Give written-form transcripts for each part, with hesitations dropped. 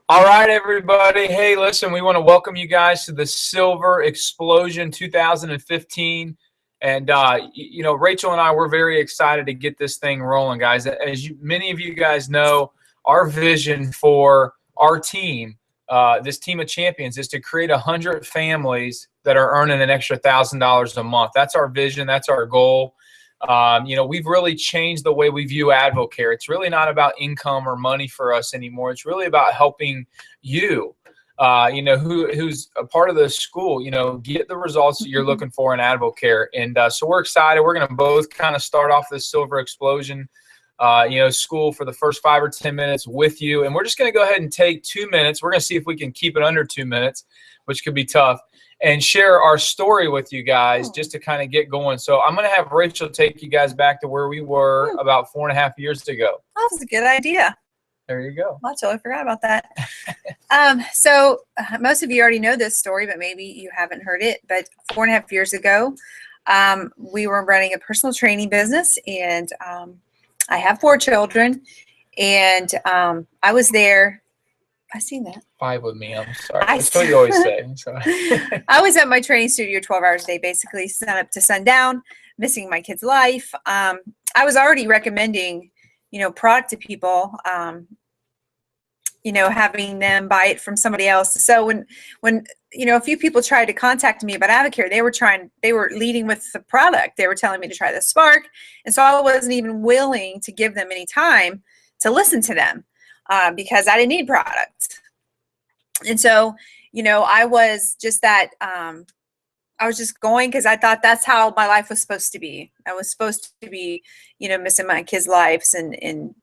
All right, everybody. Hey, listen, we want to welcome you guys to the Silver Explosion 2015. And, Rachel and I, we're very excited to get this thing rolling, guys. As many of you guys know, our vision for our team, this team of champions, is to create 100 families that are earning an extra $1,000 a month. That's our vision. That's our goal. We've really changed the way we view AdvoCare. It's really not about income or money for us anymore. It's really about helping you, who's a part of the school, get the results that you're looking for in AdvoCare. And so we're excited. We're going to both kind of start off this Silver Explosion, school for the first 5 or 10 minutes with you. And we're just going to go ahead and take 2 minutes. We're going to see if we can keep it under 2 minutes, which could be tough, and share our story with you guys just to kind of get going. So I'm going to have Rachel take you guys back to where we were about 4.5 years ago. That was a good idea. There you go. I totally forgot about that. So most of you already know this story, but maybe you haven't heard it. But 4.5 years ago, we were running a personal training business, and I have 4 children, and I was there. I seen that. 5 with me. I'm sorry. That's what you always say. I was at my training studio 12 hours a day, basically sun up to sundown, missing my kid's life. I was already recommending, product to people, having them buy it from somebody else. So when a few people tried to contact me about AdvoCare, they were leading with the product. They were telling me to try the Spark. And so I wasn't even willing to give them any time to listen to them. Because I didn't need product. And so, I was just that, I was just going because I thought that's how my life was supposed to be. I was supposed to be, missing my kids' lives and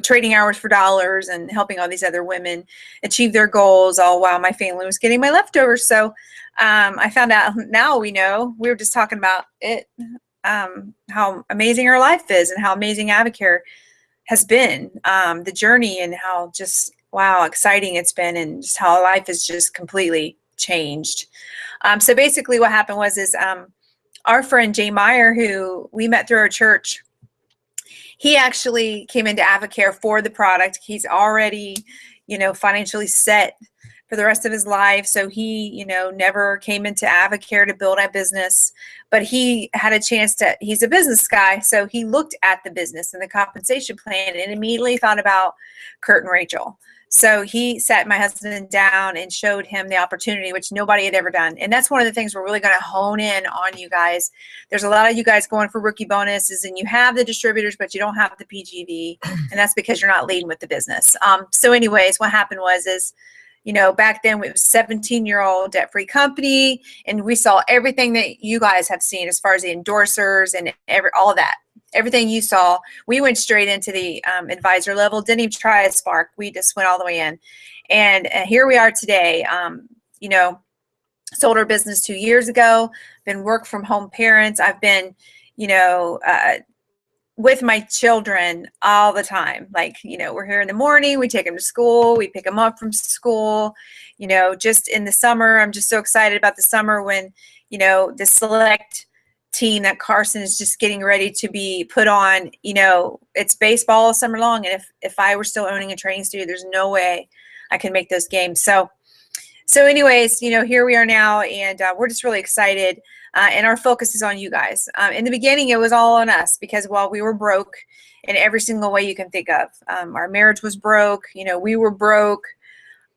trading hours for dollars and helping all these other women achieve their goals, all while my family was getting my leftovers. So I found out, now we know, we were just talking about it, how amazing our life is and how amazing AdvoCare has been, the journey, and how just, wow, exciting it's been, and just how life has just completely changed. So basically what happened was our friend Jay Meyer, who we met through our church, he actually came into AdvoCare for the product. He's already, financially set for the rest of his life. So he, never came into AdvoCare to build a business, but he had a chance he's a business guy. So he looked at the business and the compensation plan and immediately thought about Kurt and Rachel. So he sat my husband down and showed him the opportunity, which nobody had ever done. And that's one of the things we're really going to hone in on, you guys. There's a lot of you guys going for rookie bonuses, and you have the distributors, but you don't have the PGV. And that's because you're not leading with the business. So anyways, what happened was back then it was a 17-year-old debt-free company, and we saw everything that you guys have seen as far as the endorsers and all of that. Everything you saw, we went straight into the advisor level, didn't even try a Spark. We just went all the way in. And here we are today. Sold our business 2 years ago, been work from home parents. I've been, with my children all the time. Like, we're here in the morning, we take them to school, we pick them up from school, just in the summer. I'm just so excited about the summer when, the select team that Carson is just getting ready to be put on, it's baseball all summer long. And if I were still owning a training studio, there's no way I can make those games. So anyways, here we are now, and we're just really excited. And our focus is on you guys. In the beginning, it was all on us because, we were broke in every single way you can think of. Our marriage was broke. We were broke.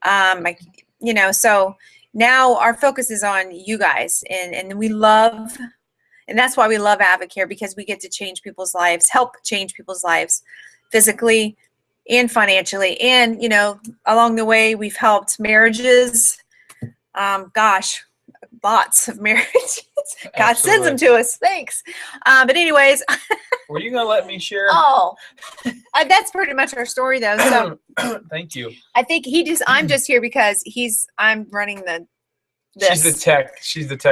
So now our focus is on you guys, and we love. And that's why we love AdvoCare, because we get to change people's lives, help change people's lives physically and financially. And, along the way, we've helped marriages. Lots of marriages. God sends them to us. Thanks. But anyways. Were you going to let me share? Oh, that's pretty much our story, though. So thank you. I think I'm just here because I'm running this. She's the tech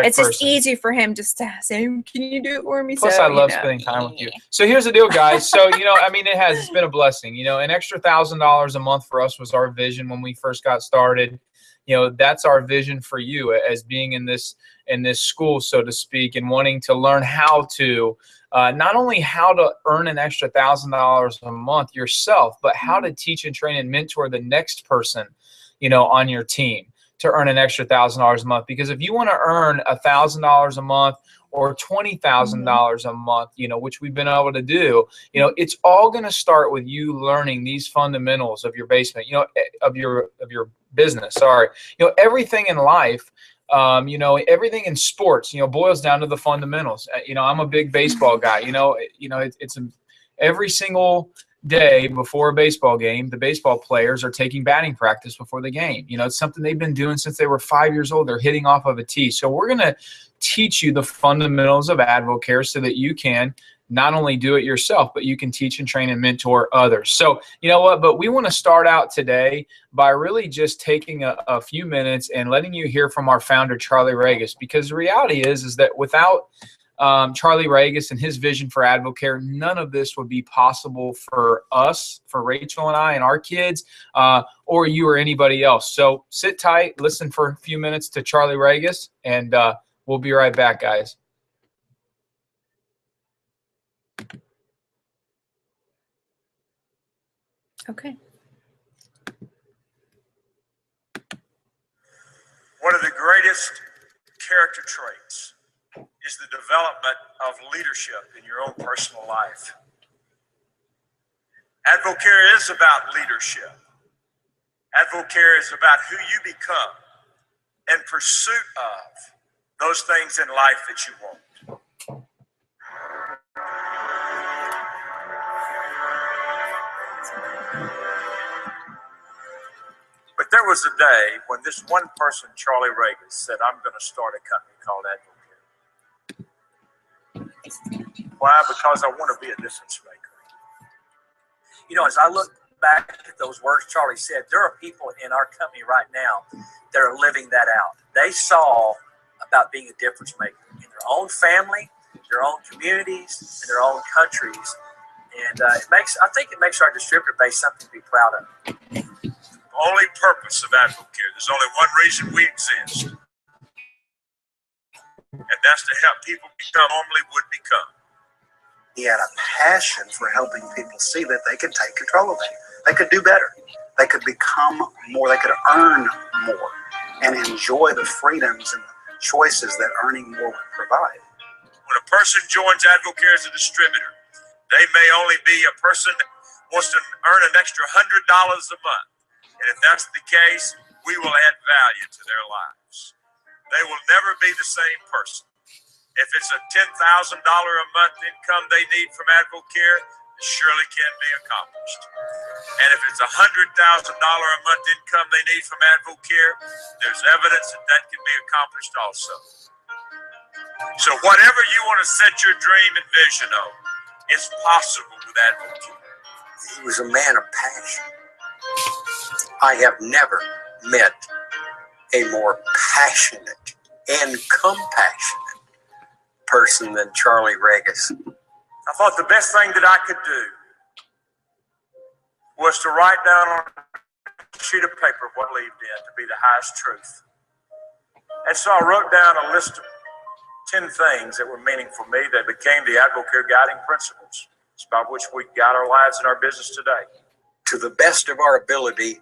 It's person. just easy for him just to say, can you do it for me? Plus, I love spending time with you. So here's the deal, guys. So, it's been a blessing. An extra $1,000 a month for us was our vision when we first got started. that's our vision for you as being in this school, so to speak, and wanting to learn how to not only how to earn an extra $1,000 a month yourself, but how to teach and train and mentor the next person, on your team to earn an extra $1,000 a month. Because if you want to earn $1,000 a month or $20,000 a month, which we've been able to do, it's all going to start with you learning these fundamentals of your basement, of your business. Sorry, everything in life, everything in sports, boils down to the fundamentals. I'm a big baseball guy. It's every single day before a baseball game, the baseball players are taking batting practice before the game. It's something they've been doing since they were 5 years old. They're hitting off of a tee. So we're going to teach you the fundamentals of AdvoCare so that you can not only do it yourself, but you can teach and train and mentor others. So you know what, but we want to start out today by really just taking a few minutes and letting you hear from our founder, Charlie Regis, because the reality is that without Charlie Regis and his vision for AdvoCare, none of this would be possible for us, for Rachel and I and our kids, or you or anybody else. So sit tight, listen for a few minutes to Charlie Regis, and we'll be right back, guys. Okay. One of the greatest character traits is the development of leadership in your own personal life. AdvoCare is about leadership. AdvoCare is about who you become in pursuit of those things in life that you want. But there was a day when this one person, Charlie Regis, said, I'm going to start a company called AdvoCare. Why? Because I want to be a difference maker. As I look back at those words Charlie said, there are people in our company right now that are living that out. They saw about being a difference maker in their own family, their own communities, and their own countries. And I think it makes our distributor base something to be proud of. The only purpose of AdvoCare, there's only one reason we exist, and that's to help people become normally would become. He had a passion for helping people see that they could take control of it. They could do better. They could become more. They could earn more and enjoy the freedoms and the choices that earning more would provide. When a person joins AdvoCare as a distributor, they may only be a person that wants to earn an extra $100 a month. And if that's the case, we will add value to their lives. They will never be the same person. If it's a $10,000 a month income they need from AdvoCare, it surely can be accomplished. And if it's a $100,000 a month income they need from AdvoCare, there's evidence that can be accomplished also. So whatever you want to set your dream and vision on, it's possible with AdvoCare. He was a man of passion. I have never met a more passionate and compassionate person than Charlie Regis. I thought the best thing that I could do was to write down on a sheet of paper what I believed in to be the highest truth. And so I wrote down a list of 10 things that were meaningful for me that became the AdvoCare guiding principles. It's by which we guide our lives and our business today. To the best of our ability,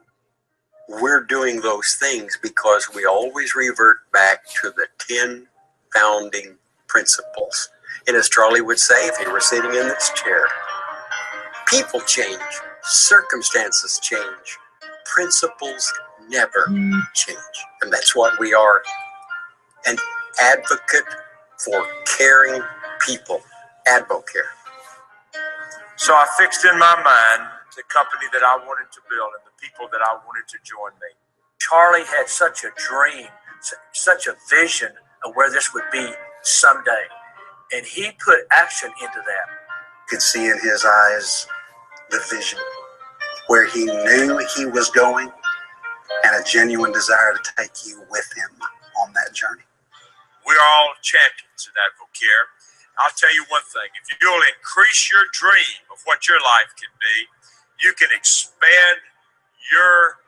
we're doing those things because we always revert back to the 10 founding principles. And as Charlie would say if he were sitting in this chair, people change, circumstances change, principles never change. And that's what we are, an advocate for caring people, AdvoCare. So I fixed in my mind the company that I wanted to build and the people that I wanted to join me. Charlie had such a dream, such a vision of where this would be someday. And he put action into that. You could see in his eyes the vision, where he knew he was going, and a genuine desire to take you with him on that journey. We're all champions in AdvoCare. I'll tell you one thing, if you'll increase your dream of what your life can be, you can expand your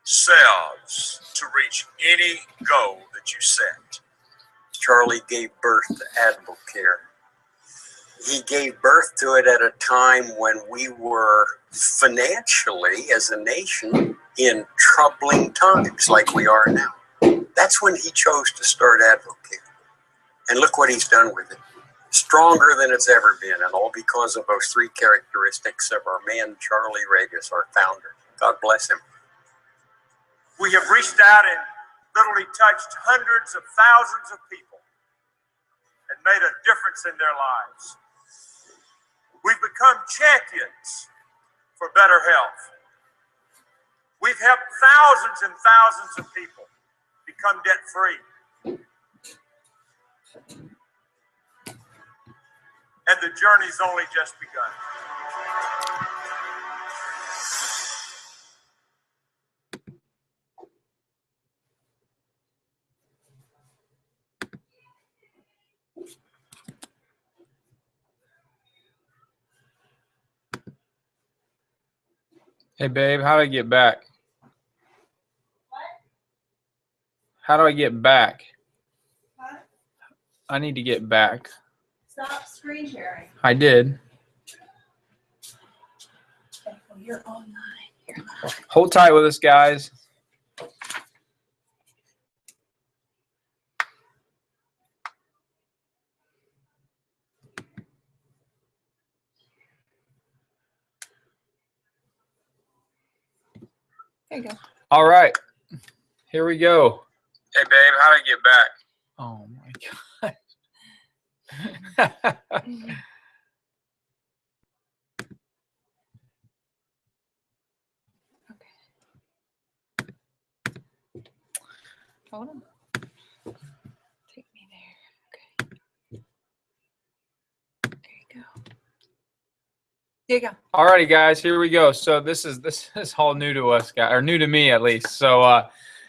selves to reach any goal that you set. Charlie gave birth to AdvoCare. He gave birth to it at a time when we were financially, as a nation, in troubling times like we are now. That's when he chose to start AdvoCare. And look what he's done with it. Stronger than it's ever been, and all because of those three characteristics of our man, Charlie Regis, our founder. God bless him. We have reached out and literally touched hundreds of thousands of people and made a difference in their lives. We've become champions for better health. We've helped thousands and thousands of people become debt-free. And the journey's only just begun. Hey, babe, how do I get back? What? How do I get back? Huh? I need to get back. Stop screen sharing. I did. Oh, you're online. You're live. Hold tight with us, guys. There you go. All right. Here we go. Hey, babe, how do I get back? Oh, my God. Hold on. Take me there. Okay. There you go. There you go. All righty, guys, here we go. So this is all new to us, guys, or new to me at least. So,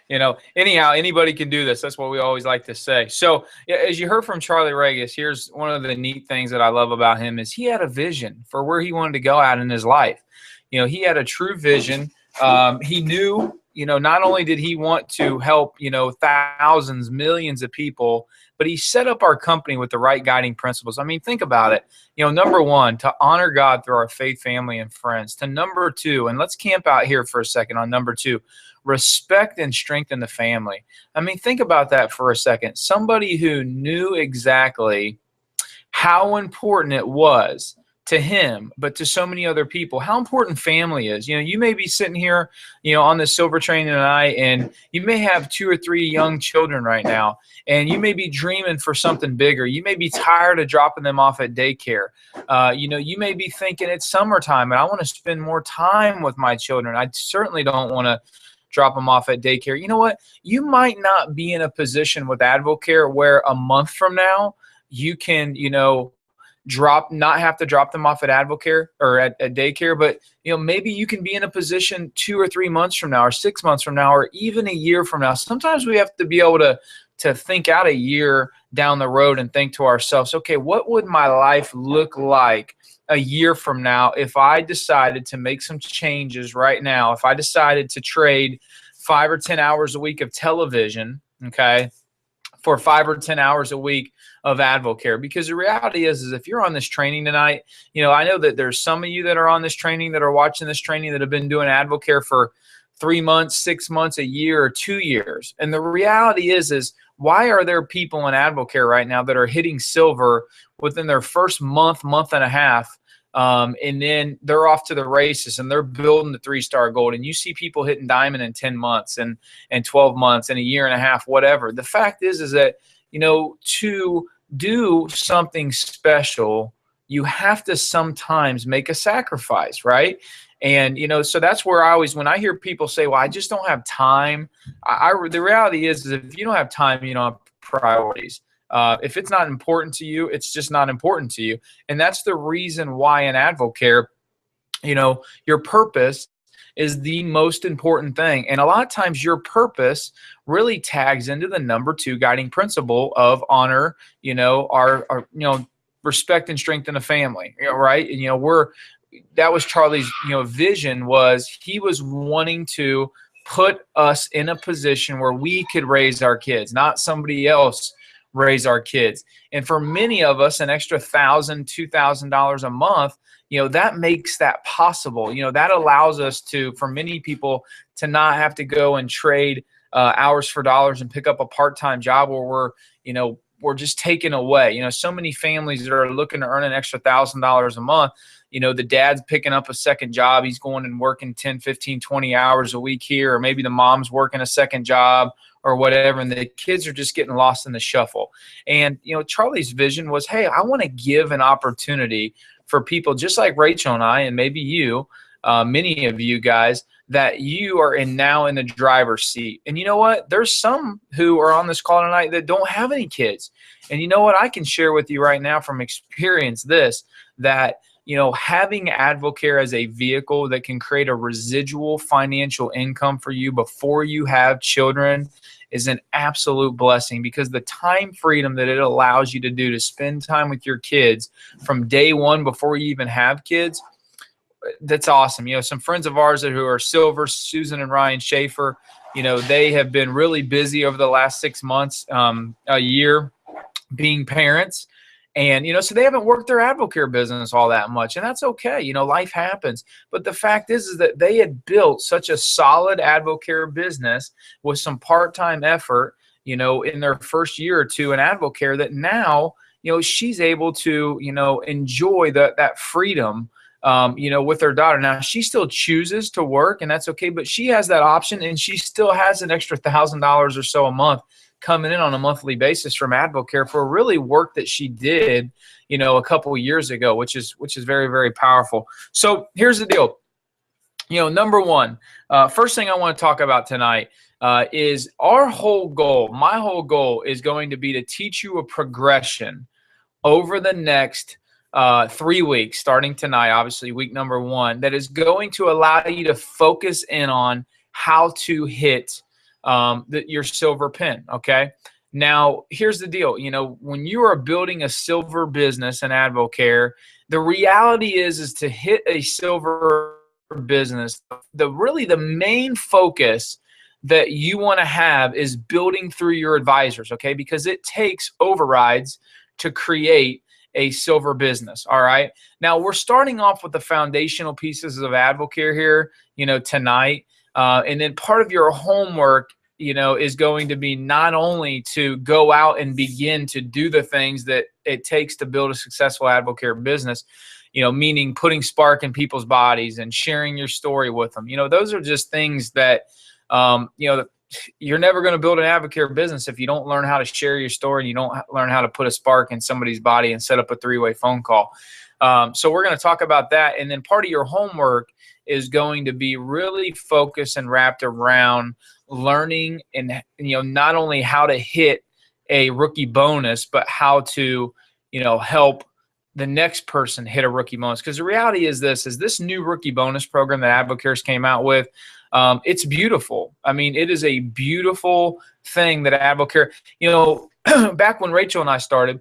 anyhow, anybody can do this. That's what we always like to say. So, yeah, as you heard from Charlie Regis, here's one of the neat things that I love about him is he had a vision for where he wanted to go out in his life. He had a true vision. He knew, not only did he want to help, thousands, millions of people, but he set up our company with the right guiding principles. I mean, think about it. Number one, to honor God through our faith, family, and friends. To number two, and let's camp out here for a second on number two, respect and strengthen the family. I mean, think about that for a second. Somebody who knew exactly how important it was to him, but to so many other people, how important family is. You may be sitting here, on the Silver Train tonight, and you may have 2 or 3 young children right now, and you may be dreaming for something bigger. You may be tired of dropping them off at daycare. You may be thinking it's summertime, and I want to spend more time with my children. I certainly don't want to drop them off at daycare. You know what? You might not be in a position with AdvoCare where a month from now you can, not have to drop them off at AdvoCare or at daycare, but maybe you can be in a position 2 or 3 months from now, or 6 months from now, or even a year from now. Sometimes we have to be able to think out a year down the road and think to ourselves, okay, what would my life look like a year from now if I decided to make some changes right now? If I decided to trade 5 or 10 hours a week of television, okay, for 5 or 10 hours a week of AdvoCare. Because the reality is if you're on this training tonight, I know that there's some of you that are on this training, that are watching this training, that have been doing AdvoCare for 3 months, 6 months, a year, or 2 years. And the reality is why are there people in AdvoCare right now that are hitting silver within their first month and a half, and then they're off to the races and they're building the 3-star gold, and you see people hitting diamond in 10 months and 12 months and a year and a half, whatever. The fact is that, to do something special, you have to sometimes make a sacrifice, right? And, so that's where I always, when I hear people say, well, I just don't have time, the reality is if you don't have time, you don't have priorities. If it's not important to you, it's just not important to you. And that's the reason why in AdvoCare, your purpose is the most important thing. And a lot of times your purpose really tags into the number 2 guiding principle of honor, our respect and strengthen the family, right? And, that was Charlie's, vision was he was wanting to put us in a position where we could raise our kids, not somebody else raise our kids. And for many of us, an extra $1,000, $2,000 a month, that makes that possible. That allows us to, for many people, to not have to go and trade hours for dollars and pick up a part-time job where we're just taken away. So many families that are looking to earn an extra $1,000 a month, the dad's picking up a second job. He's going and working 10, 15, 20 hours a week here, or maybe the mom's working a second job or whatever, and the kids are just getting lost in the shuffle. And, Charlie's vision was, hey, I want to give an opportunity for people just like Rachel and I, and maybe you, many of you guys, that you are now in the driver's seat. And you know what? There's some who are on this call tonight that don't have any kids. And you know what? I can share with you right now from experience that having AdvoCare as a vehicle that can create a residual financial income for you before you have children is an absolute blessing, because the time freedom that it allows you to do to spend time with your kids from day one before you even have kids, that's awesome. Some friends of ours who are Silver, Susan and Ryan Schaefer, they have been really busy over the last 6 months, a year, being parents. And, so they haven't worked their AdvoCare business all that much, and that's okay. Life happens. But the fact is that they had built such a solid AdvoCare business with some part-time effort, in their first year or two in AdvoCare, that now, she's able to, enjoy that freedom, with her daughter. Now, she still chooses to work, and that's okay, but she has that option, and she still has an extra $1,000 or so a month coming in on a monthly basis from AdvoCare for really work that she did, a couple of years ago, which is very, very powerful. So here's the deal. Number one, first thing I want to talk about tonight is our whole goal. My whole goal is going to be to teach you a progression over the next 3 weeks, starting tonight, obviously week number 1, that is going to allow you to focus in on how to hit your silver pin. Okay. Now, here's the deal. When you are building a silver business in AdvoCare, the reality is to hit a silver business, the main focus that you want to have is building through your advisors. Okay. Because it takes overrides to create a silver business. All right. Now, we're starting off with the foundational pieces of AdvoCare here, tonight. And then part of your homework, is going to be not only to go out and begin to do the things that it takes to build a successful AdvoCare business, meaning putting spark in people's bodies and sharing your story with them. Those are just things that, you're never going to build an AdvoCare business if you don't learn how to share your story and you don't learn how to put a spark in somebody's body and set up a 3-way phone call. So we're going to talk about that. And then part of your homework is going to be really focused and wrapped around learning and, not only how to hit a rookie bonus, but how to, help the next person hit a rookie bonus. Because the reality is this new rookie bonus program that AdvoCare's came out with, it's beautiful. I mean, it is a beautiful thing that AdvoCare, back when Rachel and I started,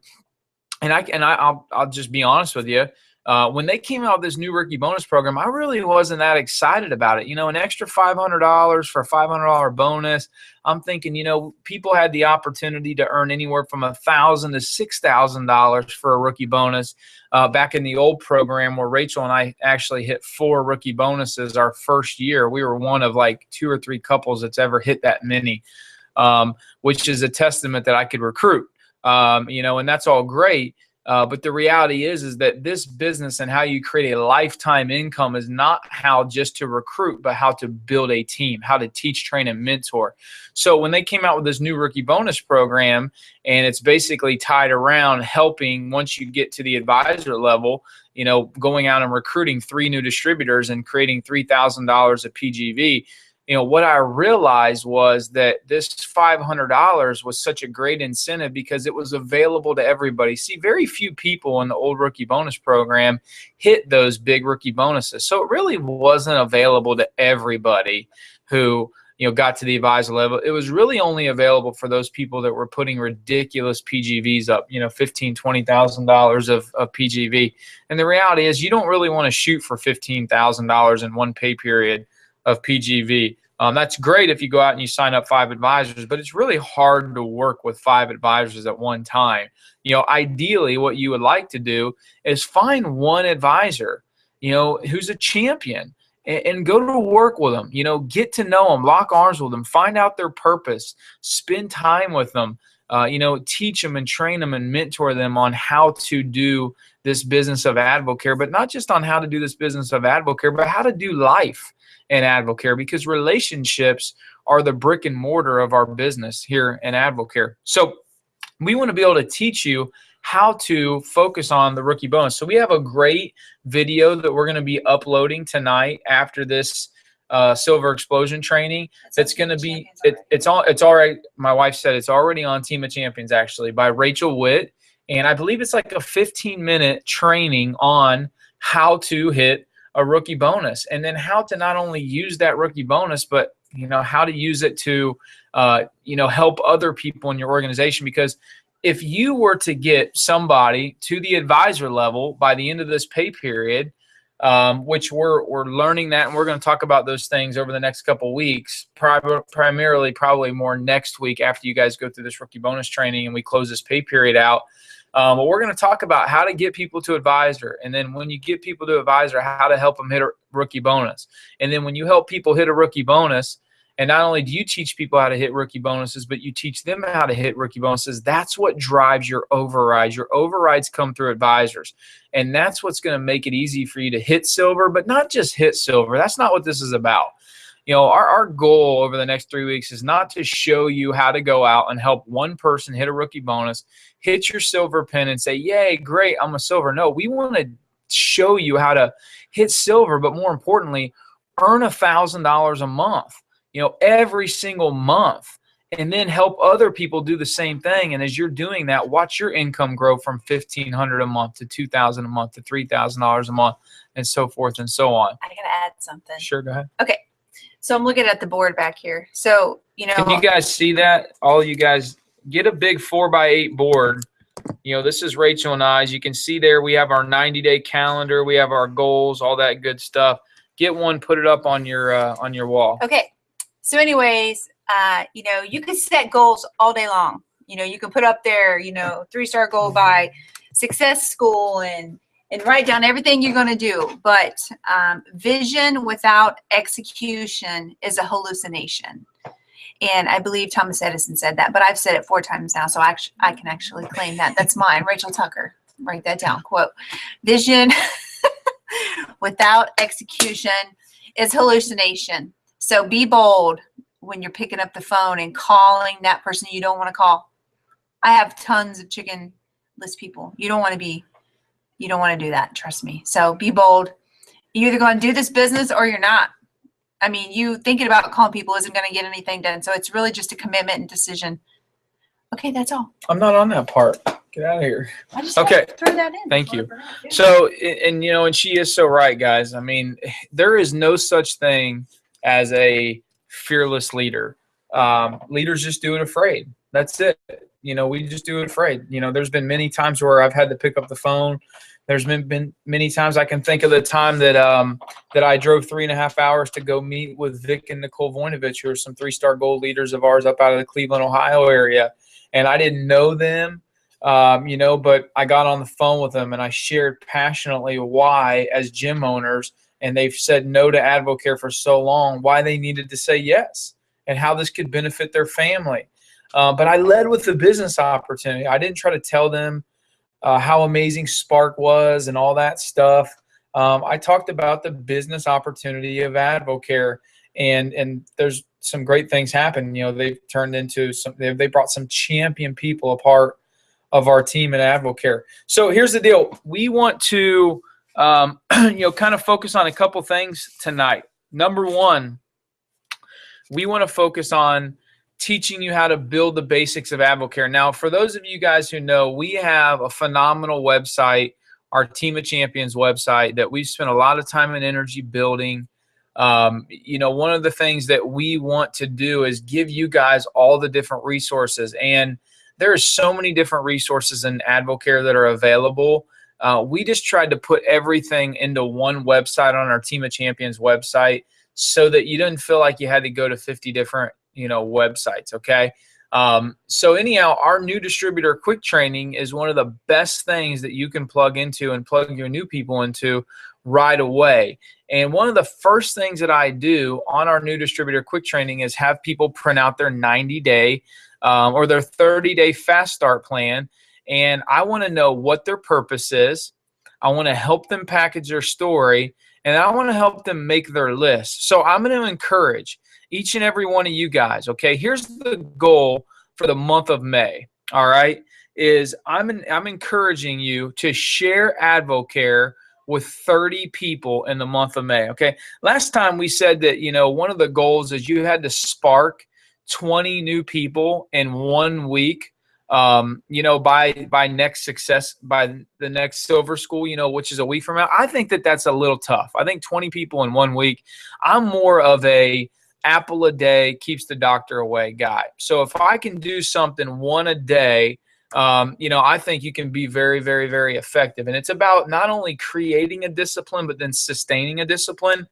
and I'll just be honest with you, when they came out with this new rookie bonus program, I really wasn't that excited about it. An extra $500 for a $500 bonus. I'm thinking, people had the opportunity to earn anywhere from $1,000 to $6,000 for a rookie bonus back in the old program, where Rachel and I actually hit 4 rookie bonuses our first year. We were one of like 2 or 3 couples that's ever hit that many, which is a testament that I could recruit, and that's all great. But the reality is that this business and how you create a lifetime income is not how just to recruit, but how to build a team, how to teach, train, and mentor. So when they came out with this new rookie bonus program, and it's basically tied around helping, once you get to the advisor level, going out and recruiting 3 new distributors and creating $3,000 of PGV, what I realized was that this $500 was such a great incentive because it was available to everybody. See, very few people in the old rookie bonus program hit those big rookie bonuses. So it really wasn't available to everybody who, got to the advisor level. It was really only available for those people that were putting ridiculous PGVs up, $15,000, $20,000 of PGV. And the reality is you don't really want to shoot for $15,000 in one pay period of PGV. That's great if you go out and you sign up 5 advisors, but it's really hard to work with 5 advisors at one time. Ideally, what you would like to do is find one advisor, who's a champion, and go to work with them. Get to know them, lock arms with them, find out their purpose, spend time with them. Teach them and train them and mentor them on how to do this business of AdvoCare, but not just on how to do this business of AdvoCare, but how to do life in AdvoCare, because relationships are the brick and mortar of our business here in AdvoCare. So we want to be able to teach you how to focus on the rookie bonus. So we have a great video that we're going to be uploading tonight after this Silver Explosion training. It's going to be, it's already, my wife said it's already on Team of Champions, actually, by Rachel Witt. And I believe it's like a 15-minute training on how to hit a rookie bonus, and then how to not only use that rookie bonus, but how to use it to help other people in your organization. Because if you were to get somebody to the advisor level by the end of this pay period, which we're learning that, and we're going to talk about those things over the next couple of weeks, primarily probably more next week after you guys go through this rookie bonus training and we close this pay period out. But we're going to talk about how to get people to advisor, and then when you get people to advisor, how to help them hit a rookie bonus. And then when you help people hit a rookie bonus, and not only do you teach people how to hit rookie bonuses, but you teach them how to hit rookie bonuses, that's what drives your overrides. Your overrides come through advisors, and that's what's going to make it easy for you to hit silver, but not just hit silver. That's not what this is about. Our goal over the next 3 weeks is not to show you how to go out and help one person hit a rookie bonus, hit your silver pin, and say, yay, great, I'm a silver. No, we want to show you how to hit silver, but more importantly, earn $1,000 a month, every single month, and then help other people do the same thing. And as you're doing that, watch your income grow from $1,500 a month to $2,000 a month to $3,000 a month, and so forth and so on. I gotta add something. Sure, go ahead. Okay. So I'm looking at the board back here. So, Can you guys see that? All you guys, get a big 4x8 board. This is Rachel and I. As you can see there, we have our 90-day calendar. We have our goals, all that good stuff. Get one, put it up on your wall. Okay. So anyways, you can set goals all day long. You can put up there, 3-star goal by Success School and write down everything you're going to do. But vision without execution is a hallucination. And I believe Thomas Edison said that, but I've said it 4 times now, so I can actually claim that. That's mine, Rachel Tucker. Write that down, quote. Vision without execution is hallucination. So be bold when you're picking up the phone and calling that person you don't want to call. I have tons of chicken list people. You don't want to do that, trust me. So be bold. You're either going to do this business or you're not. I mean, you thinking about calling people isn't going to get anything done. So it's really just a commitment and decision. Okay, that's all. I'm not on that part. Get out of here. I just Okay. throw that in. Thank you. So, and she is so right, guys. I mean, there is no such thing as a fearless leader. Leaders just do it afraid. That's it. We just do it afraid. There's been many times where I've had to pick up the phone. There's been many times. I can think of the time that I drove 3.5 hours to go meet with Vic and Nicole Voinovich, who are some 3-star gold leaders of ours up out of the Cleveland, Ohio area. And I didn't know them, but I got on the phone with them and I shared passionately why, as gym owners, and they've said no to AdvoCare for so long, why they needed to say yes and how this could benefit their family. But I led with the business opportunity. I didn't try to tell them how amazing Spark was and all that stuff. I talked about the business opportunity of AdvoCare, and there's some great things happen. They've turned into they brought some champion people a part of our team at AdvoCare. So here's the deal. We want to kind of focus on a couple things tonight. Number one, we want to focus on teaching you how to build the basics of AdvoCare. Now, for those of you guys who know, we have a phenomenal website, our Team of Champions website, that we've spent a lot of time and energy building. One of the things that we want to do is give you guys all the different resources. And there are so many different resources in AdvoCare that are available. We just tried to put everything into one website on our Team of Champions website so that you didn't feel like you had to go to 50 different, websites. Okay. So anyhow, our new distributor quick training is one of the best things that you can plug into and plug your new people into right away. And one of the first things that I do on our new distributor quick training is have people print out their 90-day or their 30-day fast start plan. And I want to know what their purpose is. I want to help them package their story, and I want to help them make their list. So I'm going to encourage each and every one of you guys, okay? Here's the goal for the month of May, all right, is I'm encouraging you to share AdvoCare with 30 people in the month of May, okay? Last time we said that, one of the goals is you had to spark 20 new people in 1 week, by the next Silver School, which is a week from now. I think that that's a little tough. I think 20 people in 1 week. I'm more of a apple a day keeps the doctor away guy. So if I can do something one a day, I think you can be very, very, very effective. And it's about not only creating a discipline, but then sustaining a discipline.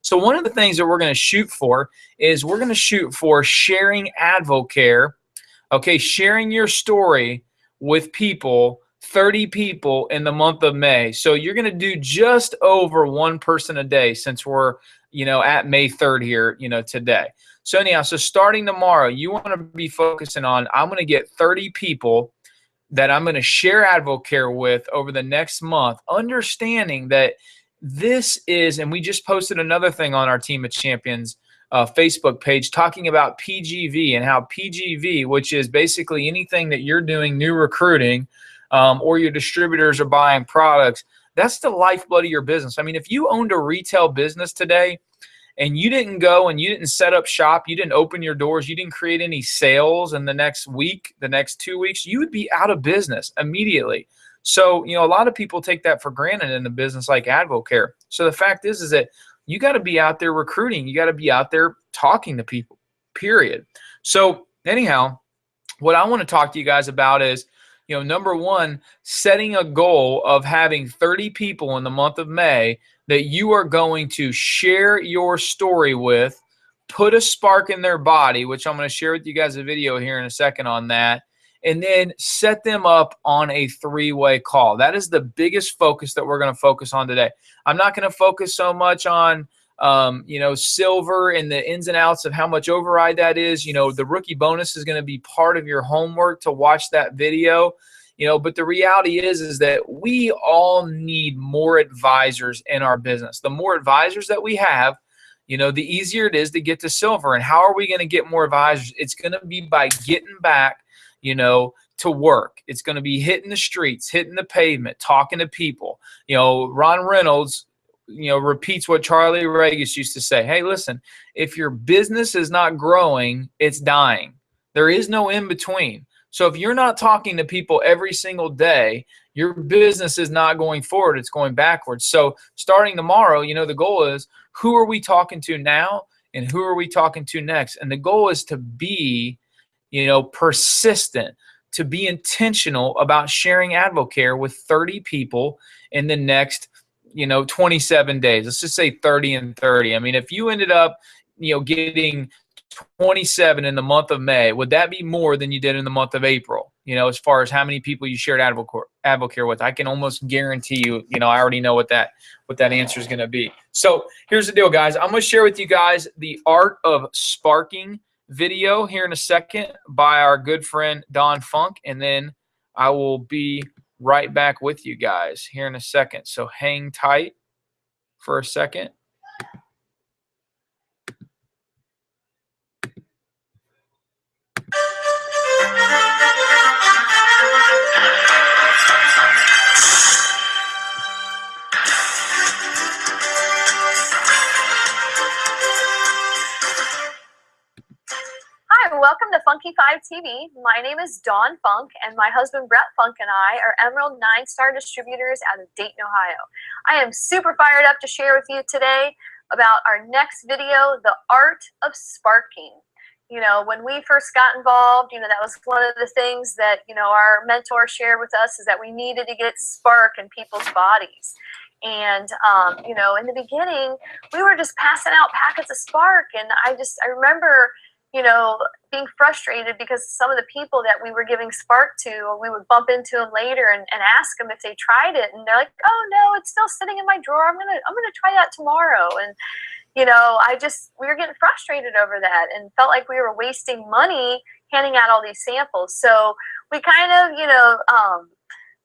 So one of the things that we're going to shoot for is we're going to shoot for sharing AdvoCare, okay, sharing your story with people, 30 people in the month of May. So you're going to do just over one person a day since we're, at May 3rd here, today. So anyhow, so starting tomorrow, you want to be focusing on, I'm going to get 30 people that I'm going to share AdvoCare with over the next month, understanding that this is, and we just posted another thing on our Team of Champions Facebook page talking about PGV and how PGV, which is basically anything that you're doing new recruiting or your distributors are buying products, that's the lifeblood of your business. I mean, if you owned a retail business today and you didn't go and you didn't set up shop, you didn't open your doors, you didn't create any sales in the next week, the next 2 weeks, you would be out of business immediately. So, a lot of people take that for granted in a business like AdvoCare. So the fact is that you got to be out there recruiting. You got to be out there talking to people, period. So anyhow, what I want to talk to you guys about is, number one, setting a goal of having 30 people in the month of May that you are going to share your story with, put a spark in their body, which I'm going to share with you guys a video here in a second on that, and then set them up on a 3-way call. That is the biggest focus that we're going to focus on today. I'm not going to focus so much on silver and the ins and outs of how much override that is. The rookie bonus is going to be part of your homework to watch that video. But the reality is that we all need more advisors in our business. The more advisors that we have, the easier it is to get to silver. And how are we going to get more advisors? It's going to be by getting back, to work. It's going to be hitting the streets, hitting the pavement, talking to people. Ron Reynolds, repeats what Charlie Regis used to say. Hey, listen, if your business is not growing, it's dying. There is no in between. So if you're not talking to people every single day, your business is not going forward. It's going backwards. So starting tomorrow, the goal is, who are we talking to now and who are we talking to next? And the goal is to be, persistent, to be intentional about sharing AdvoCare with 30 people in the next 27 days. Let's just say 30 and 30. I mean, if you ended up, getting 27 in the month of May, would that be more than you did in the month of April? As far as how many people you shared AdvoCare with, I can almost guarantee you, I already know what that answer is going to be. So here's the deal, guys. I'm going to share with you guys the Art of Sparking video here in a second by our good friend Don Funk, and then I will be right back with you guys here in a second. So hang tight for a second. Hi, welcome to Funky 5 TV. My name is Dawn Funk, and my husband Brett Funk and I are Emerald 9-star distributors out of Dayton, Ohio. I am super fired up to share with you today about our next video, The Art of Sparking. When we first got involved, that was one of the things that, our mentor shared with us, is that we needed to get spark in people's bodies. And, you know, in the beginning, we were just passing out packets of Spark. And I remember, you know, being frustrated because some of the people that we were giving Spark to, we would bump into them later and ask them if they tried it. And they're like, oh, no, it's still sitting in my drawer. I'm gonna try that tomorrow. And, you know, we were getting frustrated over that and felt like we were wasting money handing out all these samples. So we kind of, you know,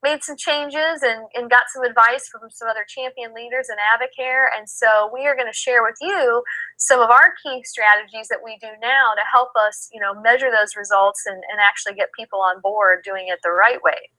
made some changes and got some advice from some other champion leaders in Avocare. And so we are going to share with you some of our key strategies that we do now to help us, you know, measure those results and actually get people on board doing it the right way.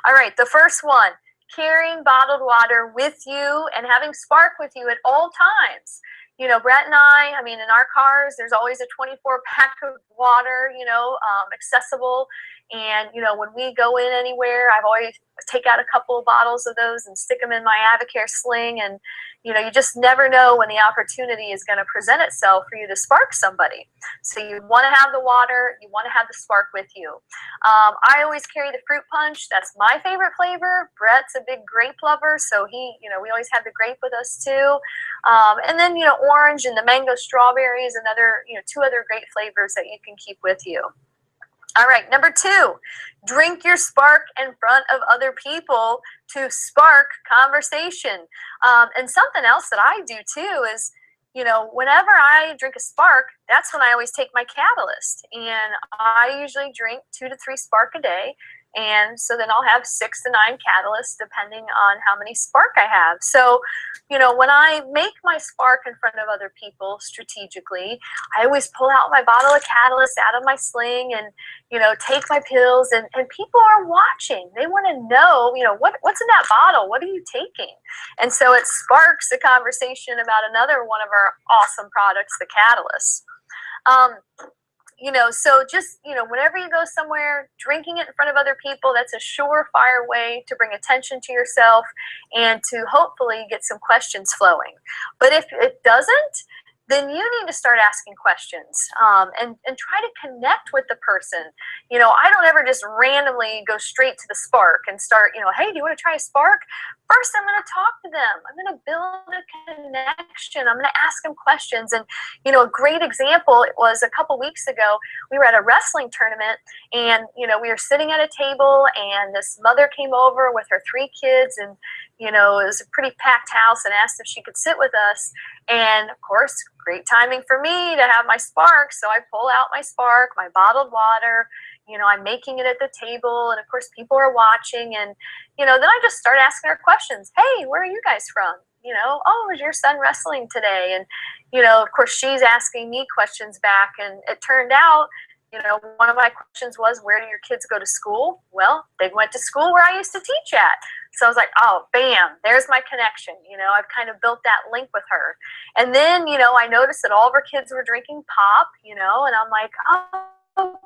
All right, the first one, carrying bottled water with you and having Spark with you at all times. You know, Brett and I mean, in our cars, there's always a 24-pack of water, you know, accessible. And, you know, when we go in anywhere, I've always take out a couple of bottles of those and stick them in my Avocare sling. And, you know, you just never know when the opportunity is going to present itself for you to spark somebody. So you want to have the water, you want to have the Spark with you. I always carry the fruit punch. That's my favorite flavor. Brett's a big grape lover, so you know, we always have the grape with us too. And then, you know, orange and the mango strawberry is another, you know, 2 other great flavors that you can keep with you. All right, number 2, drink your Spark in front of other people to spark conversation. And something else that I do too is, you know, whenever I drink a Spark, that's when I always take my Catalyst. And I usually drink 2 to 3 Spark a day. And so then I'll have 6 to 9 Catalysts depending on how many Spark I have. So, you know, when I make my Spark in front of other people strategically, I always pull out my bottle of Catalyst out of my sling and, you know, take my pills, and people are watching. They want to know, you know, what's in that bottle? What are you taking? And so it sparks a conversation about another one of our awesome products, the Catalyst. You know, so just, you know, whenever you go somewhere, drinking it in front of other people, that's a surefire way to bring attention to yourself and to hopefully get some questions flowing. But if it doesn't, then you need to start asking questions and try to connect with the person. You know, I don't ever just randomly go straight to the Spark and start, you know, hey, do you want to try a Spark? First, I'm going to talk to them. I'm going to build a connection. I'm going to ask them questions. And, you know, a great example, it was a couple weeks ago, we were at a wrestling tournament and, you know, we were sitting at a table and this mother came over with her 3 kids and, you know, it was a pretty packed house and asked if she could sit with us. And of course, great timing for me to have my Spark. So I pull out my Spark, my bottled water, you know, I'm making it at the table. And of course, people are watching. And, you know, then I just start asking her questions. Hey, where are you guys from? You know, oh, is your son wrestling today? And, you know, of course, she's asking me questions back. And it turned out, you know, one of my questions was, where do your kids go to school? Well, they went to school where I used to teach at. So I was like, oh, bam, there's my connection. You know, I've kind of built that link with her. And then, you know, I noticed that all of her kids were drinking pop, you know, and I'm like, oh,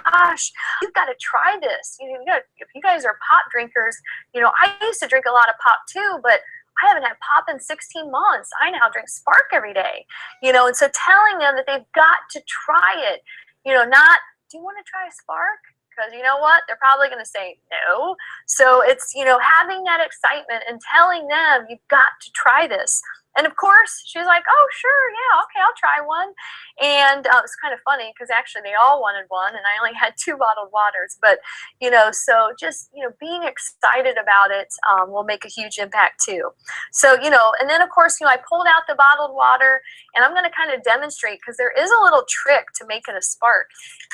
gosh, you've got to try this. You know, if you guys are pop drinkers, you know, I used to drink a lot of pop too, but I haven't had pop in 16 months. I now drink Spark every day, you know, and so telling them that they've got to try it, you know, not, do you want to try a Spark? Because you know what? They're probably going to say no. So it's, you know, having that excitement and telling them you've got to try this. And of course, she was like, oh, sure, yeah, okay, I'll try one. And it's kind of funny because actually they all wanted one and I only had 2 bottled waters. But, you know, so just, you know, being excited about it will make a huge impact too. So, you know, and then of course, you know, I pulled out the bottled water and I'm going to kind of demonstrate because there is a little trick to making a Spark.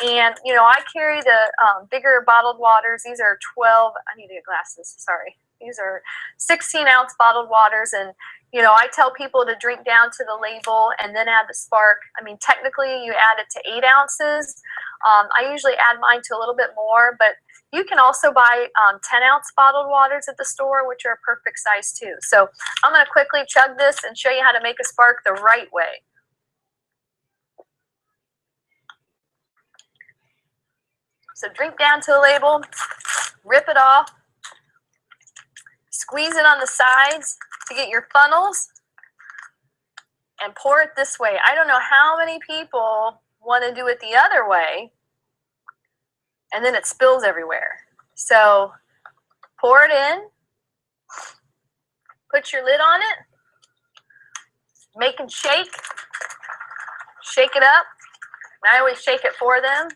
And, you know, I carry the bigger bottled waters. These are 12, I need to get glasses, sorry. These are 16-ounce bottled waters. And, you know, I tell people to drink down to the label and then add the Spark. I mean, technically you add it to 8 ounces. I usually add mine to a little bit more, but you can also buy 10-ounce bottled waters at the store, which are a perfect size too. So I'm going to quickly chug this and show you how to make a Spark the right way. So drink down to the label, rip it off. Squeeze it on the sides to get your funnels and pour it this way. I don't know how many people want to do it the other way and then it spills everywhere. So pour it in put your lid on it, make and shake it up. And I always shake it for them,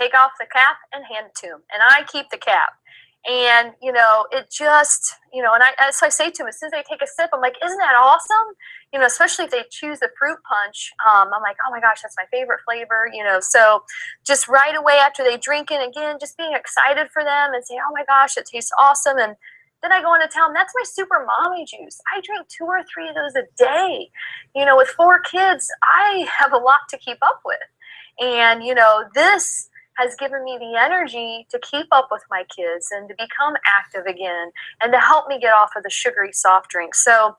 take off the cap and hand it to them. And I keep the cap. And, you know, it just, you know, and so I say to them, as soon as they take a sip, I'm like, isn't that awesome? You know, especially if they choose the fruit punch. I'm like, oh my gosh, that's my favorite flavor, you know. So just right away after they drink it, again, just being excited for them and saying, oh my gosh, it tastes awesome. And then I go on to tell them, that's my super mommy juice. I drink 2 or 3 of those a day. You know, with 4 kids, I have a lot to keep up with. And, you know, this has given me the energy to keep up with my kids and to become active again and to help me get off of the sugary soft drinks. So,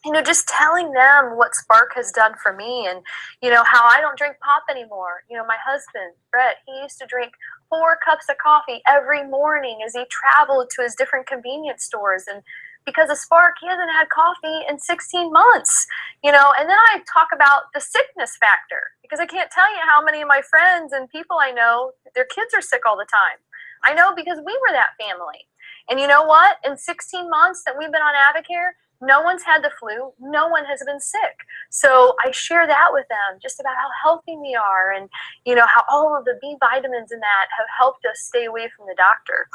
you know, just telling them what Spark has done for me and, you know, how I don't drink pop anymore. You know, my husband, Brett, he used to drink 4 cups of coffee every morning as he traveled to his different convenience stores. And because of Spark, he hasn't had coffee in 16 months, you know. And then I talk about the sickness factor, because I can't tell you how many of my friends and people I know, their kids are sick all the time. I know because we were that family. And you know what? In 16 months that we've been on Advocare, no one's had the flu. No one has been sick. So I share that with them, just about how healthy we are and, you know, how all of the B vitamins in that have helped us stay away from the doctor.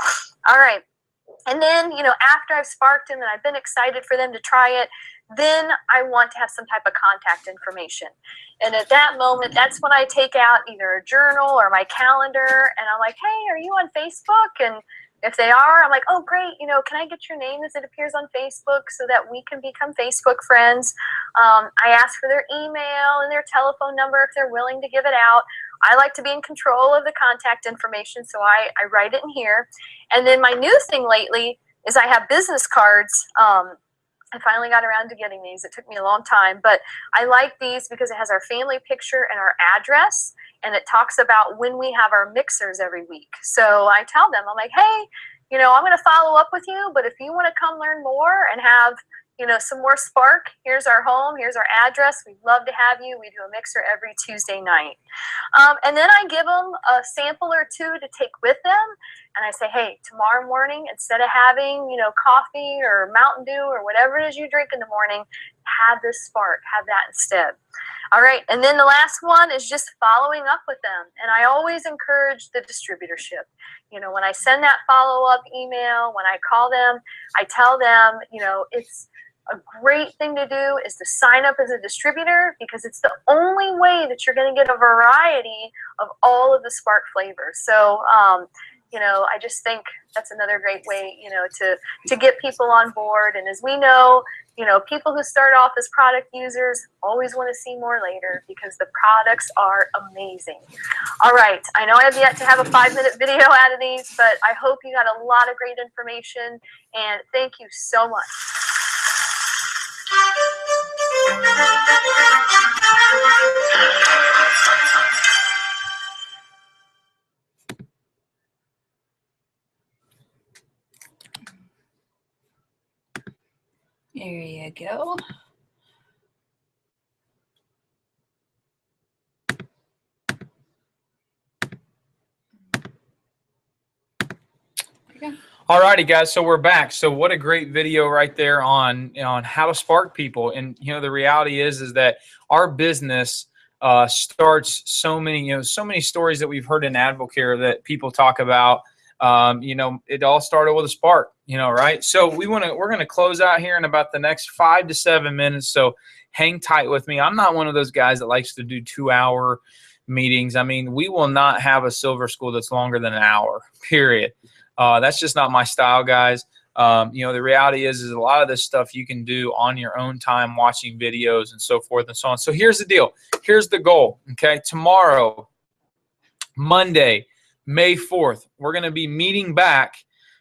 All right. And then, you know, after I've sparked them and I've been excited for them to try it, then I want to have some type of contact information. And at that moment, that's when I take out either a journal or my calendar and I'm like, hey, are you on Facebook? And if they are, I'm like, oh, great, you know, can I get your name as it appears on Facebook so that we can become Facebook friends? I ask for their email and their telephone number if they're willing to give it out. I like to be in control of the contact information, so I write it in here. And then my new thing lately is I have business cards. I finally got around to getting these. It took me a long time, but I like these because it has our family picture and our address, and it talks about when we have our mixers every week. So I tell them, I'm like, hey, you know, I'm going to follow up with you, but if you want to come learn more and have, you know, some more Spark, here's our home, here's our address. We'd love to have you. We do a mixer every Tuesday night. And then I give them a sample or 2 to take with them. And I say, hey, tomorrow morning, instead of having, you know, coffee or Mountain Dew or whatever it is you drink in the morning, have this Spark, have that instead. All right. And then the last one is just following up with them. And I always encourage the distributorship. You know, when I send that follow-up email, when I call them, I tell them, you know, it's a great thing to do is to sign up as a distributor, because it's the only way that you're going to get a variety of all of the Spark flavors. So, you know, I just think that's another great way, you know, to get people on board. And as we know, you know, people who start off as product users always want to see more later because the products are amazing. All right. I know I have yet to have a 5-minute video out of these, but I hope you got a lot of great information, and thank you so much. There you go. All righty, guys. So we're back. So what a great video right there on how to spark people. And you know, the reality is that our business starts so many stories that we've heard in Advocare that people talk about. You know, it all started with a spark. You know, right? So we're gonna close out here in about the next 5 to 7 minutes. So hang tight with me. I'm not one of those guys that likes to do 2-hour meetings. I mean, we will not have a silver school that's longer than an hour. Period. That's just not my style, guys. You know, the reality is a lot of this stuff you can do on your own time, watching videos and so forth and so on. So here's the deal. Here's the goal. Okay. Tomorrow, Monday, May 4th, we're going to be meeting back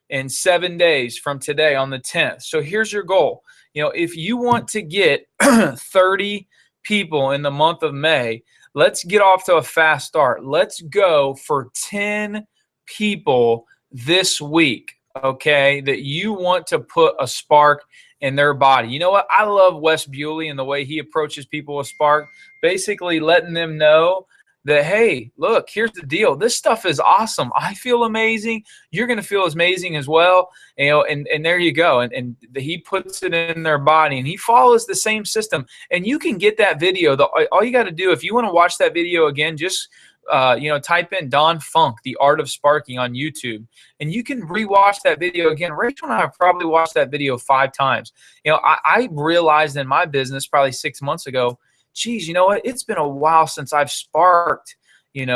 in 7 days from today on the 10th. So here's your goal. You know, if you want to get 30 people in the month of May, let's get off to a fast start. Let's go for 10 people this week, okay, that you want to put a spark in their body. You know what? I love Wes Bewley and the way he approaches people with spark, basically letting them know that, hey, look, here's the deal. This stuff is awesome. I feel amazing. You're going to feel amazing as well. And there you go. And he puts it in their body, and he follows the same system. And you can get that video. All you got to do, if you want to watch that video again, just type in Don Funk, The Art of Sparking on YouTube, and you can rewatch that video again. Rachel and I have probably watched that video 5 times. I realized in my business probably 6 months ago, geez, you know what? It's been a while since I've sparked,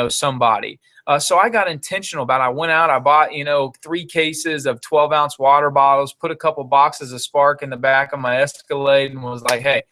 somebody. So I got intentional about it. I went out, I bought, 3 cases of 12-ounce water bottles, put a couple boxes of Spark in the back of my Escalade, and was like, hey,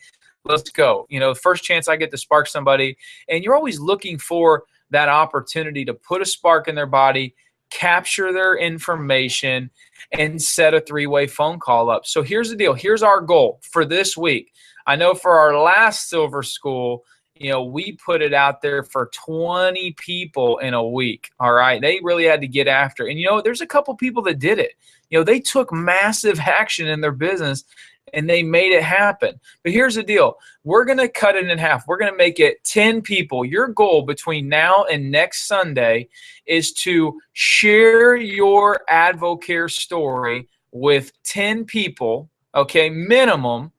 let's go. First chance I get to spark somebody. And you're always looking for that opportunity to put a spark in their body, capture their information, and set a 3-way phone call up. So here's the deal. Here's our goal for this week. I know for our last Silver School, we put it out there for 20 people in a week. All right. They really had to get after it. And, there's a couple people that did it. They took massive action in their business, and they made it happen. But here's the deal. We're going to cut it in half. We're going to make it 10 people. Your goal between now and next Sunday is to share your AdvoCare story with 10 people, okay, minimum,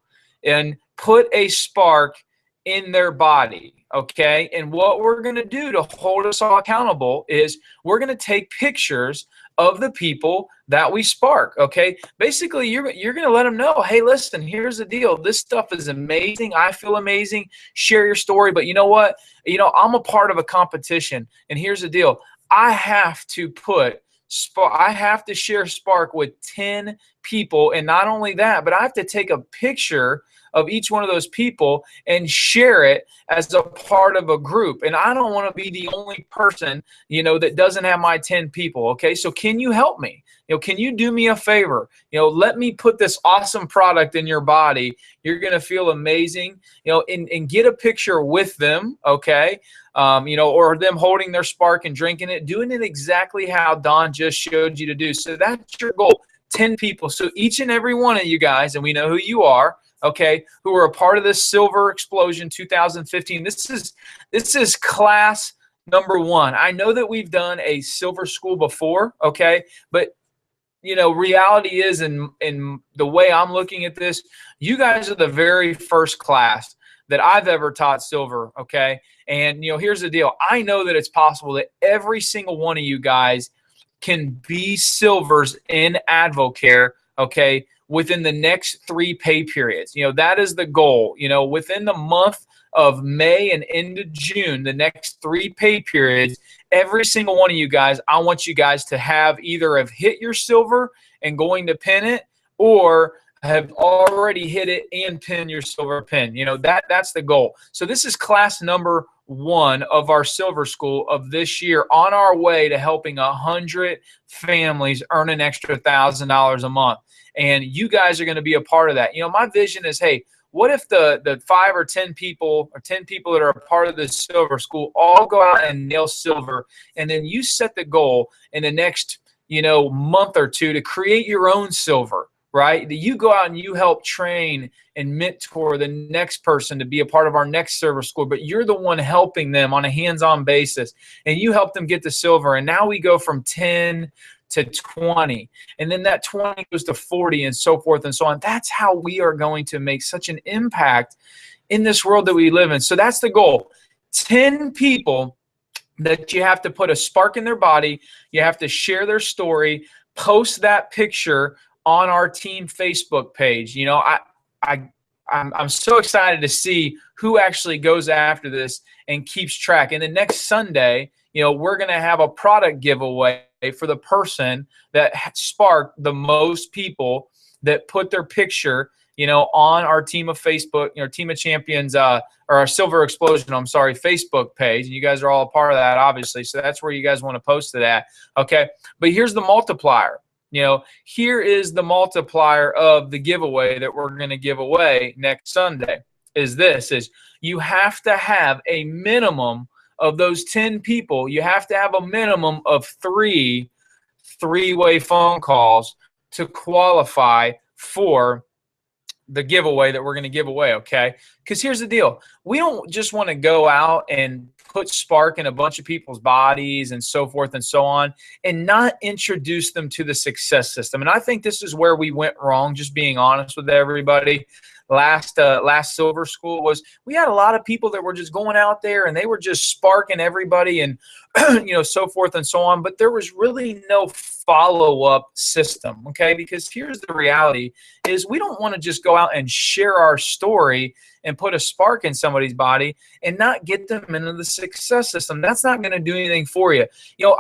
and put a spark in their body, okay? And what we're going to do to hold us all accountable is we're going to take pictures of the people that we spark, okay? Basically, you're going to let them know, hey, listen, here's the deal. This stuff is amazing. I feel amazing. Share your story. But you know what? I'm a part of a competition. And here's the deal. I have to share Spark with 10 people. And not only that, but I have to take a picture of each one of those people and share it as a part of a group. And I don't want to be the only person, that doesn't have my 10 people. Okay. So can you help me? Can you do me a favor? Let me put this awesome product in your body. You're going to feel amazing, and get a picture with them. Okay. Or them holding their Spark and drinking it, doing it exactly how Don just showed you to do. So that's your goal, 10 people. So each and every one of you guys, and we know who you are, okay, who are a part of this Silver Explosion 2015. This is class number 1. I know that we've done a Silver School before, okay, but reality is, in the way I'm looking at this, you guys are the very first class that I've ever taught Silver, okay? And, here's the deal. I know that it's possible that every single one of you guys can be Silvers in AdvoCare, okay, within the next 3 pay periods. That is the goal. Within the month of May and into June, the next 3 pay periods, every single one of you guys, I want you guys to have hit your Silver and going to pin it, or have already hit it and pin your Silver pin. That's the goal. So this is class number 1 of our Silver School of this year, on our way to helping 100 families earn an extra $1,000 a month. And you guys are going to be a part of that. My vision is, hey, what if the 5 or 10 people that are a part of this Silver School all go out and nail Silver, and then you set the goal in the next, month or 2 to create your own Silver, right? That you go out and you help train and mentor the next person to be a part of our next Silver School, but you're the one helping them on a hands-on basis, and you help them get the Silver. And now we go from 10 to 20, and then that 20 goes to 40, and so forth and so on. That's how we are going to make such an impact in this world that we live in. So that's the goal. 10 people that you have to put a spark in their body. You have to share their story, post that picture on our team Facebook page. I'm so excited to see who actually goes after this and keeps track. And the next Sunday, we're going to have a product giveaway for the person that sparked the most people that put their picture, on our Team of Facebook, Team of Champions, or our Silver Explosion, Facebook page. And you guys are all a part of that, obviously. So that's where you guys want to post it at. Okay. But here's the multiplier. Here is the multiplier of the giveaway that we're going to give away next Sunday. Is you have to have a minimum of those 10 people. You have to have a minimum of 3 3-way phone calls to qualify for the giveaway that we're going to give away, okay? Because here's the deal. We don't just want to go out and put Spark in a bunch of people's bodies and so forth and so on, and not introduce them to the success system. And I think this is where we went wrong, just being honest with everybody. Last Silver School was, we had a lot of people that were just going out there and they were just sparking everybody and so forth and so on, but there was really no follow-up system, okay? Because here's the reality is we don't want to just go out and share our story and put a spark in somebody's body and not get them into the success system. That's not going to do anything for you.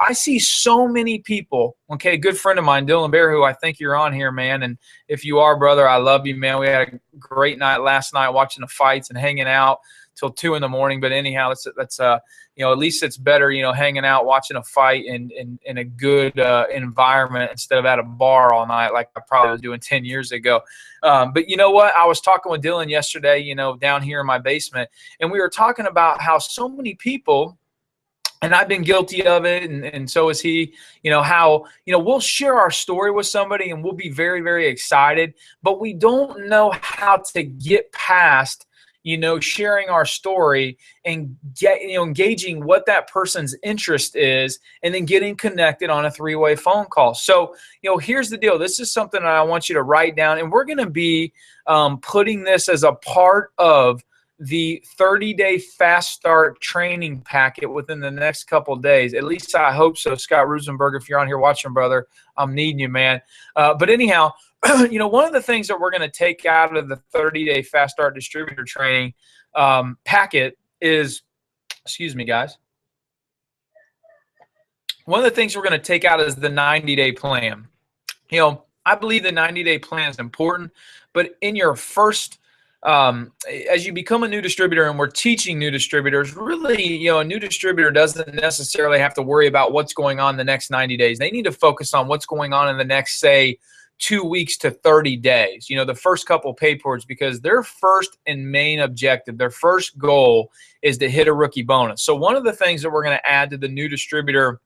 I see so many people, okay, a good friend of mine, Dylan Bear, who I think you're on here, man, and if you are, brother, I love you, man. We had a great night last night watching the fights and hanging out till 2 in the morning. But anyhow, that's at least it's better, hanging out, watching a fight in a good environment instead of at a bar all night like I probably was doing 10 years ago. But you know what? I was talking with Dylan yesterday, down here in my basement, and we were talking about how so many people, and I've been guilty of it, and so is he, how, we'll share our story with somebody and we'll be very, very excited, but we don't know how to get past sharing our story and engaging what that person's interest is, and then getting connected on a 3-way phone call. So, here's the deal. This is something that I want you to write down, and we're going to be putting this as a part of the 30-day fast start training packet within the next couple of days. At least I hope so. Scott Rosenberg, if you're on here watching, brother, I'm needing you, man. But anyhow, one of the things that we're going to take out of the 30-day fast start distributor training packet is, excuse me, guys. One of the things we're going to take out is the 90-day plan. I believe the 90-day plan is important, but in your first as you become a new distributor, and we're teaching new distributors, really, a new distributor doesn't necessarily have to worry about what's going on the next 90 days. They need to focus on what's going on in the next, say, 2 weeks to 30 days, the first couple pay periods, because their first and main objective, their first goal is to hit a rookie bonus. So one of the things that we're going to add to the new distributor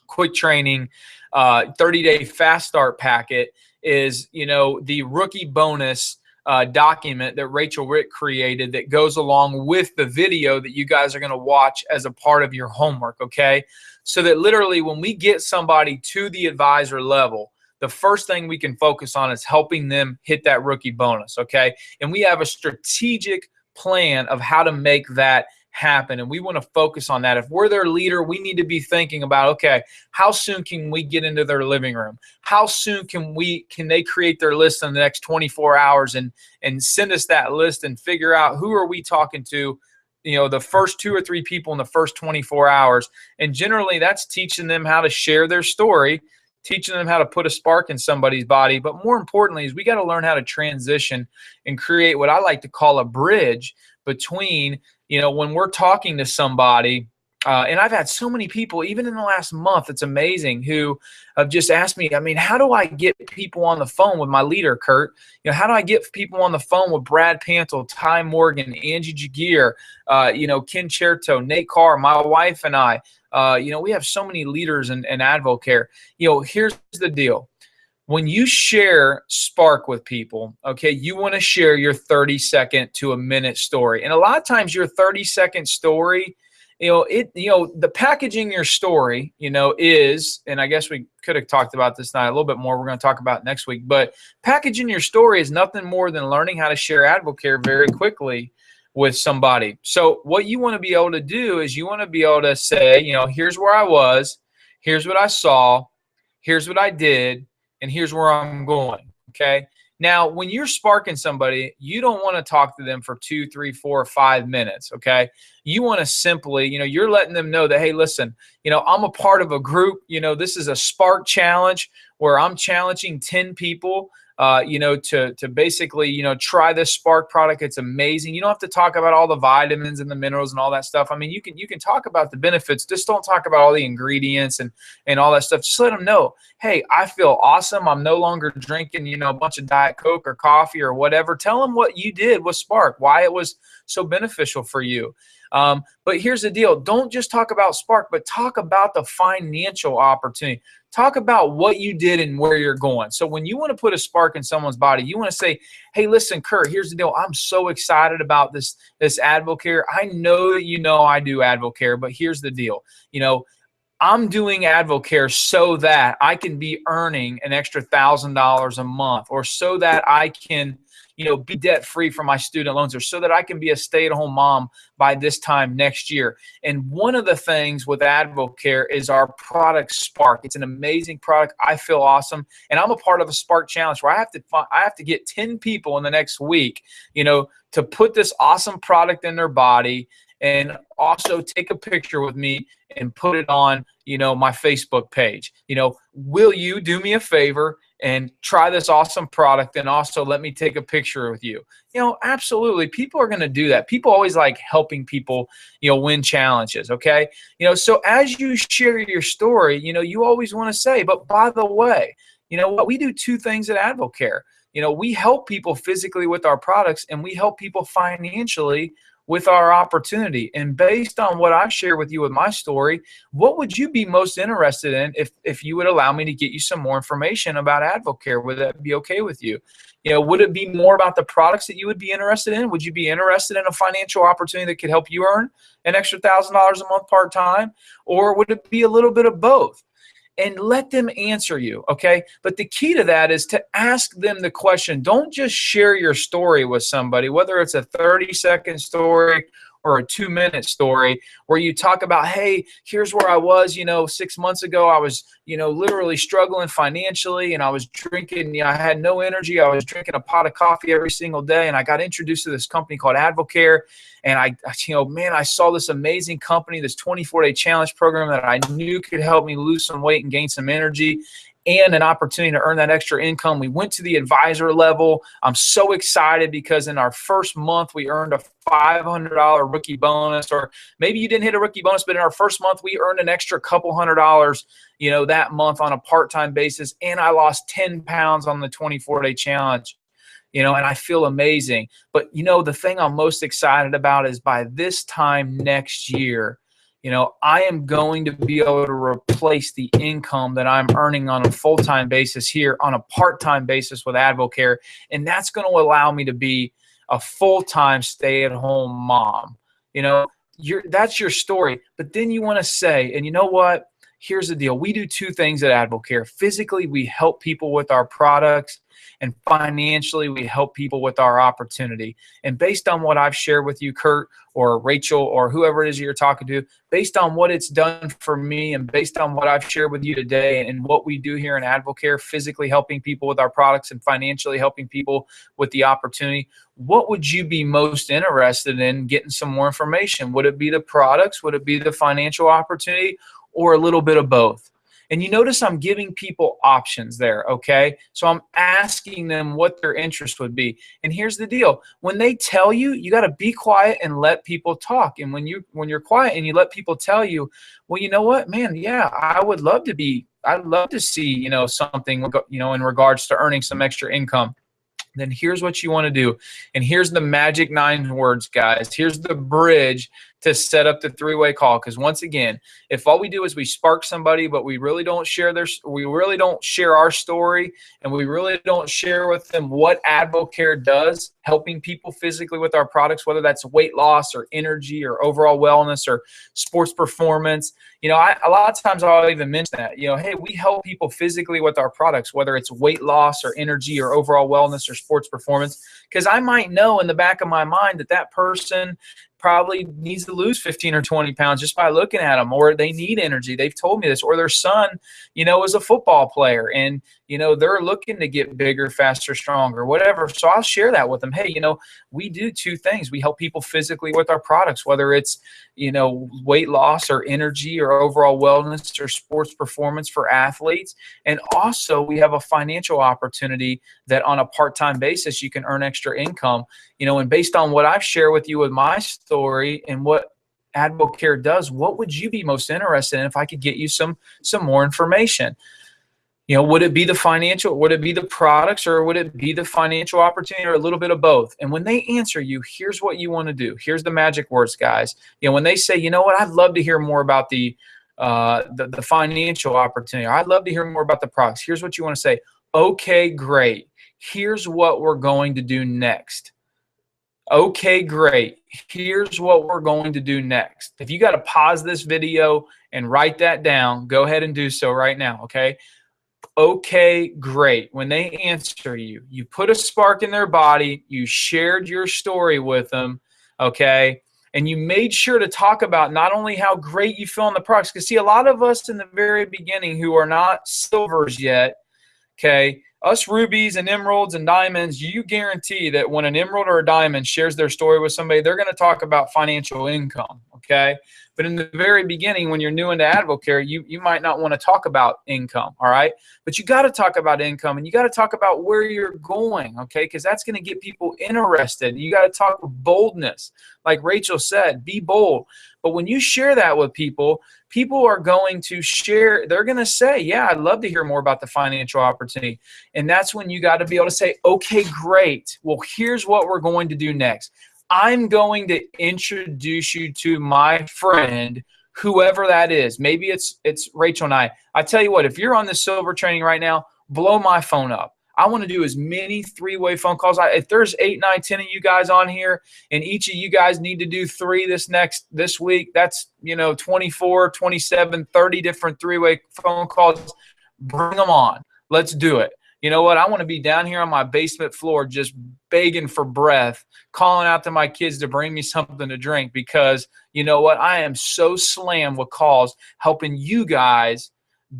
quick training 30-day fast start packet is, the rookie bonus document that Rachel Rick created that goes along with the video that you guys are going to watch as a part of your homework, okay? So that literally when we get somebody to the advisor level, the first thing we can focus on is helping them hit that rookie bonus, okay? And we have a strategic plan of how to make that happen, and we want to focus on that. If we're their leader, we need to be thinking about, okay, how soon can we get into their living room? How soon can they create their list in the next 24 hours and send us that list and figure out who are we talking to, the first 2 or 3 people in the first 24 hours. And generally that's teaching them how to share their story, teaching them how to put a spark in somebody's body. But more importantly is we got to learn how to transition and create what I like to call a bridge between, when we're talking to somebody, and I've had so many people, even in the last month, it's amazing, who have just asked me, how do I get people on the phone with my leader, Kurt? How do I get people on the phone with Brad Pantel, Ty Morgan, Angie Jagir, Ken Cherto, Nate Carr, my wife and I? We have so many leaders in AdvoCare. Here's the deal. When you share Spark with people, okay, you want to share your 30-second to a minute story. And a lot of times your 30-second story, the packaging your story, is, and I guess we could have talked about this tonight a little bit more. We're going to talk about it next week. But packaging your story is nothing more than learning how to share AdvoCare very quickly with somebody. So what you want to be able to do is you want to be able to say, here's where I was, here's what I saw, here's what I did, and here's where I'm going, okay? Now, when you're sparking somebody, you don't want to talk to them for 2, 3, 4, 5 minutes, okay? You want to simply, you're letting them know that, hey, listen, I'm a part of a group. This is a Spark challenge where I'm challenging 10 people, to basically, try this Spark product. It's amazing. You don't have to talk about all the vitamins and the minerals and all that stuff. You can talk about the benefits. Just don't talk about all the ingredients and all that stuff. Just let them know, hey, I feel awesome. I'm no longer drinking, a bunch of Diet Coke or coffee or whatever. Tell them what you did with Spark, why it was so beneficial for you. But here's the deal. Don't just talk about Spark, but talk about the financial opportunity. Talk about what you did and where you're going. So when you want to put a spark in someone's body, you want to say, hey, listen, Kurt, here's the deal. I'm so excited about this AdvoCare. I know that you know I do AdvoCare, but here's the deal. I'm doing AdvoCare so that I can be earning an extra $1,000 a month, or so that I can be debt free from my student loans, or so that I can be a stay-at-home mom by this time next year. And one of the things with AdvoCare is our product Spark. It's an amazing product. I feel awesome, and I'm a part of a Spark challenge where I have to get 10 people in the next week, to put this awesome product in their body, and also take a picture with me and put it on, my Facebook page. Will you do me a favor and try this awesome product, and also let me take a picture with you? Absolutely. People are going to do that. People always like helping people, win challenges. Okay. So as you share your story, you always want to say, but by the way, what, we do two things at AdvoCare. We help people physically with our products, and we help people financially with our opportunity. And based on what I share with you with my story, what would you be most interested in if you would allow me to get you some more information about AdvoCare? Would that be okay with you? Would it be more about the products that you would be interested in? Would you be interested in a financial opportunity that could help you earn an extra $1,000 a month part-time? Or would it be a little bit of both? And let them answer you, okay? But the key to that is to ask them the question. Don't just share your story with somebody, whether it's a 30-second story or a 2-minute story, where you talk about, hey, here's where I was, 6 months ago. I was, literally struggling financially, and I was drinking, I had no energy. I was drinking a pot of coffee every single day, and I got introduced to this company called AdvoCare. And I saw this amazing company, this 24-day challenge program that I knew could help me lose some weight and gain some energy, and an opportunity to earn that extra income. We went to the advisor level. I'm so excited because in our first month, we earned a $500 rookie bonus, or maybe you didn't hit a rookie bonus, but in our first month, we earned an extra couple $100, that month on a part-time basis. And I lost 10 pounds on the 24-day challenge, and I feel amazing. But, the thing I'm most excited about is by this time next year, I am going to be able to replace the income that I'm earning on a full-time basis here on a part-time basis with AdvoCare. And that's going to allow me to be a full-time stay-at-home mom. That's your story. But then you want to say, and you know what? Here's the deal. We do two things at AdvoCare. Physically, we help people with our products, and financially, we help people with our opportunity. And based on what I've shared with you, Kurt, or Rachel, or whoever it is you're talking to, based on what it's done for me, and based on what I've shared with you today, and what we do here in AdvoCare, physically helping people with our products and financially helping people with the opportunity, what would you be most interested in getting some more information? Would it be the products? Would it be the financial opportunity? Or a little bit of both? And you notice I'm giving people options there, okay? So I'm asking them what their interest would be. And here's the deal. When they tell you, you got to be quiet and let people talk. And when you're quiet and you let people tell you, well, you know what, man, yeah, I'd love to see, something, in regards to earning some extra income. Then here's what you want to do. And here's the magic 9 words, guys. Here's the bridge to set up the 3-way call. Because once again, if all we do is we spark somebody, but we really don't share our story, and we really don't share with them what AdvoCare does, helping people physically with our products, whether that's weight loss or energy or overall wellness or sports performance. A lot of times I'll even mention that, hey, we help people physically with our products, whether it's weight loss or energy or overall wellness or sports performance, because I might know in the back of my mind that person probably needs to lose 15 or 20 pounds just by looking at them, or they need energy. They've told me this, or their son, is a football player, and, they're looking to get bigger, faster, stronger, whatever. So I'll share that with them. Hey, we do two things. We help people physically with our products, whether it's, weight loss or energy or overall wellness or sports performance for athletes. And also we have a financial opportunity that on a part-time basis, you can earn extra income, and based on what I've shared with you with my story and what AdvoCare does, what would you be most interested in if I could get you some more information? Would it be the financial, would it be the products, or would it be the financial opportunity, or a little bit of both? And when they answer you, here's what you want to do. Here's the magic words, guys. When they say, you know what, I'd love to hear more about the the financial opportunity. I'd love to hear more about the products. Here's what you want to say. Okay, great. Here's what we're going to do next. Okay, great. Here's what we're going to do next. If you got to pause this video and write that down, go ahead and do so right now, okay? Okay, great. When they answer you, you put a spark in their body, you shared your story with them, okay? And you made sure to talk about not only how great you feel in the products, because see, a lot of us in the very beginning who are not silvers yet, okay, us rubies and emeralds and diamonds, you guarantee that when an emerald or a diamond shares their story with somebody, they're going to talk about financial income, okay? But in the very beginning, when you're new into AdvoCare, you might not want to talk about income, all right? But you got to talk about income, and you got to talk about where you're going, okay? Because that's going to get people interested. You got to talk with boldness. Like Rachel said, be bold. But when you share that with people, people are going to share. They're going to say, yeah, I'd love to hear more about the financial opportunity. And that's when you got to be able to say, okay, great. Well, here's what we're going to do next. I'm going to introduce you to my friend, whoever that is. Maybe it's Rachel and I. I tell you what, if you're on the silver training right now, blow my phone up. I want to do as many three-way phone calls. If there's 8, 9, 10 of you guys on here, and each of you guys need to do 3 this week, that's 24, 27, 30 different three-way phone calls. Bring them on. Let's do it. You know what? I want to be down here on my basement floor just begging for breath, calling out to my kids to bring me something to drink, because you know what? I am so slammed with calls helping you guys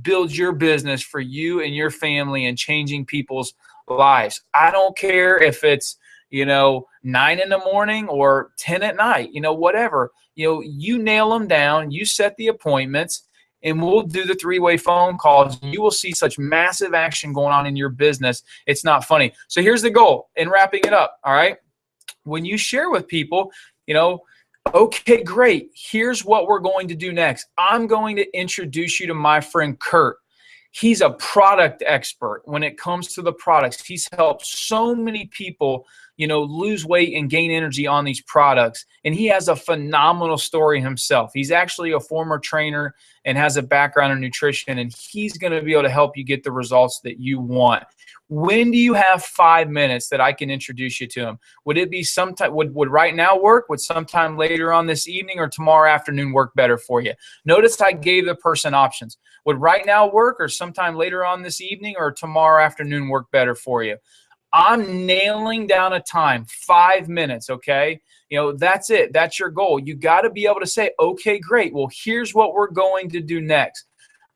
build your business for you and your family and changing people's lives. I don't care if it's 9 in the morning or 10 at night, whatever. You nail them down, you set the appointments, and we'll do the three-way phone calls. You will see such massive action going on in your business. It's not funny. So here's the goal in wrapping it up, all right? When you share with people, okay, great. Here's what we're going to do next. I'm going to introduce you to my friend Kurt. He's a product expert when it comes to the products. He's helped so many people, lose weight and gain energy on these products. And he has a phenomenal story himself. He's actually a former trainer and has a background in nutrition, and he's going to be able to help you get the results that you want. When do you have 5 minutes that I can introduce you to him? Would it be sometime, would right now work? Would sometime later on this evening or tomorrow afternoon work better for you? Notice I gave the person options. Would right now work, or sometime later on this evening or tomorrow afternoon work better for you? I'm nailing down a time, 5 minutes, okay? That's it. That's your goal. You got to be able to say, okay, great. Well, here's what we're going to do next.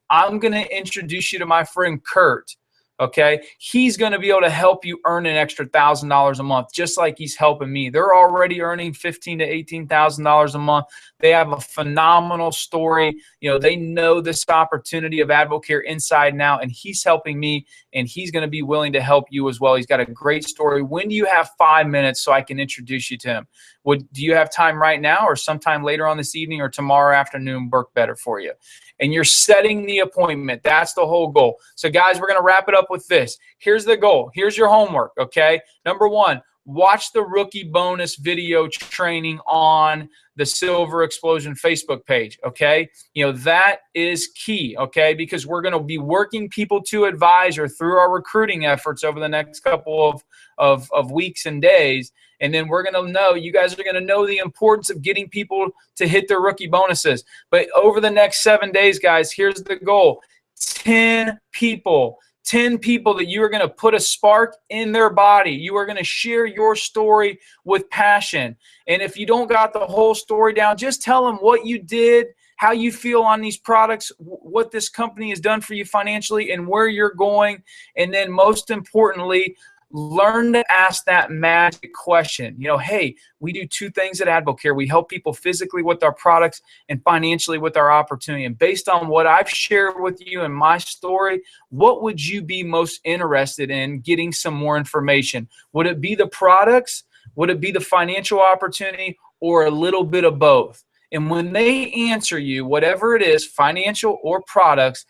I'm going to introduce you to my friend Kurt. Okay, he's going to be able to help you earn an extra $1,000 a month, just like he's helping me. They're already earning $15,000 to $18,000 a month. They have a phenomenal story. They know this opportunity of AdvoCare inside and out, and he's helping me, and he's going to be willing to help you as well. He's got a great story. When do you have 5 minutes so I can introduce you to him? Do you have time right now, or sometime later on this evening or tomorrow afternoon work better for you? And you're setting the appointment. That's the whole goal. So guys, we're going to wrap it up with this. Here's the goal. Here's your homework, okay? Number 1, watch the rookie bonus video training on the Silver Explosion Facebook page, okay? That is key, okay? Because we're going to be working people to advisor through our recruiting efforts over the next couple of weeks and days. And then we're going to know, you guys are going to know the importance of getting people to hit their rookie bonuses. But over the next 7 days, guys, here's the goal. 10 people that you are going to put a spark in their body. You are going to share your story with passion. And if you don't got the whole story down, just tell them what you did, how you feel on these products, what this company has done for you financially, and where you're going. And then most importantly, learn to ask that magic question. Hey, we do 2 things at AdvoCare. We help people physically with our products and financially with our opportunity. And based on what I've shared with you in my story, what would you be most interested in getting some more information? Would it be the products? Would it be the financial opportunity, or a little bit of both? And when they answer you, whatever it is, financial or products,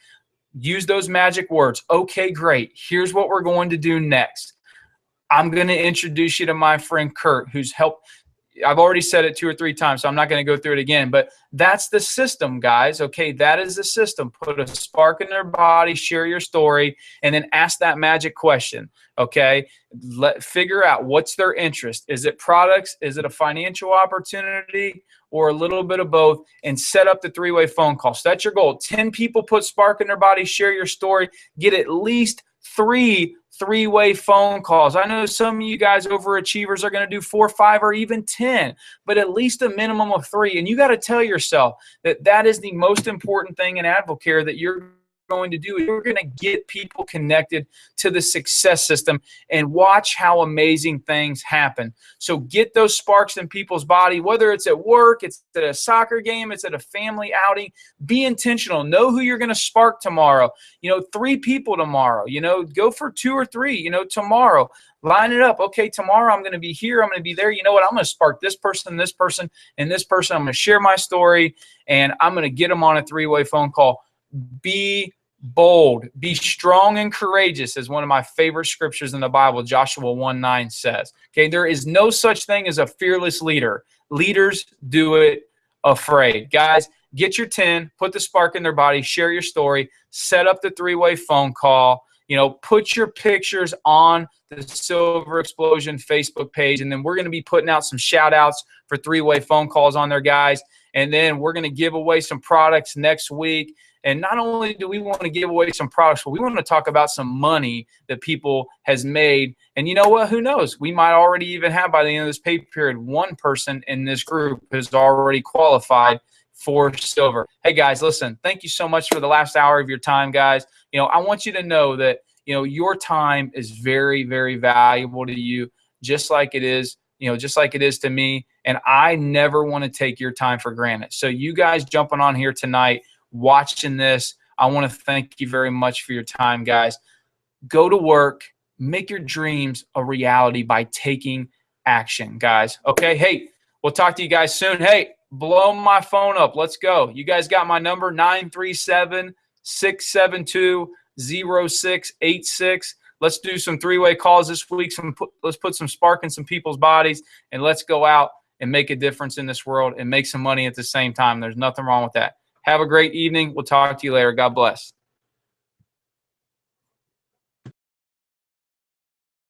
use those magic words. Okay, great. Here's what we're going to do next. I'm going to introduce you to my friend Kurt, who's helped. I've already said it 2 or 3 times, so I'm not going to go through it again, but that's the system, guys. Okay, that is the system. Put a spark in their body, share your story, and then ask that magic question. Okay, figure out what's their interest. Is it products? Is it a financial opportunity? Or a little bit of both, and set up the 3-way phone call. So that's your goal. 10 people put spark in their body, share your story, get at least 3 3-way phone calls. I know some of you guys overachievers are going to do 4, 5, or even 10, but at least a minimum of 3. And you got to tell yourself that that is the most important thing in AdvoCare that you're going to do. You're going to get people connected to the success system and watch how amazing things happen. So get those sparks in people's body, whether it's at work, it's at a soccer game, it's at a family outing. Be intentional. Know who you're going to spark tomorrow. 3 people tomorrow. Go for 2 or 3, tomorrow. Line it up. Okay, tomorrow I'm going to be here. I'm going to be there. You know what? I'm going to spark this person, and this person. I'm going to share my story, and I'm going to get them on a 3-way phone call. Be bold, be strong and courageous, as one of my favorite scriptures in the Bible, Joshua 1:9 says. Okay, there is no such thing as a fearless leader. Leaders do it afraid. Guys, get your 10, put the spark in their body, share your story, set up the 3-way phone call. Put your pictures on the Silver Explosion Facebook page, and then we're going to be putting out some shout outs for 3-way phone calls on there, guys. And then we're going to give away some products next week. And not only do we want to give away some products, but we want to talk about some money that people has made. And you know what? Who knows? We might already even have, by the end of this pay period, one person in this group who's already qualified for silver. Hey, guys, listen, thank you so much for the last hour of your time, guys. I want you to know that, your time is very, very valuable to you, just like it is to me. And I never want to take your time for granted. So you guys jumping on here tonight, watching this, I want to thank you very much for your time, guys. Go to work, make your dreams a reality by taking action, guys. Okay, hey, we'll talk to you guys soon. Hey, blow my phone up. Let's go. You guys got my number, 937-672-0686. Let's do some 3-way calls this week. Let's put some spark in some people's bodies, and let's go out and make a difference in this world and make some money at the same time. There's nothing wrong with that. Have a great evening. We'll talk to you later. God bless.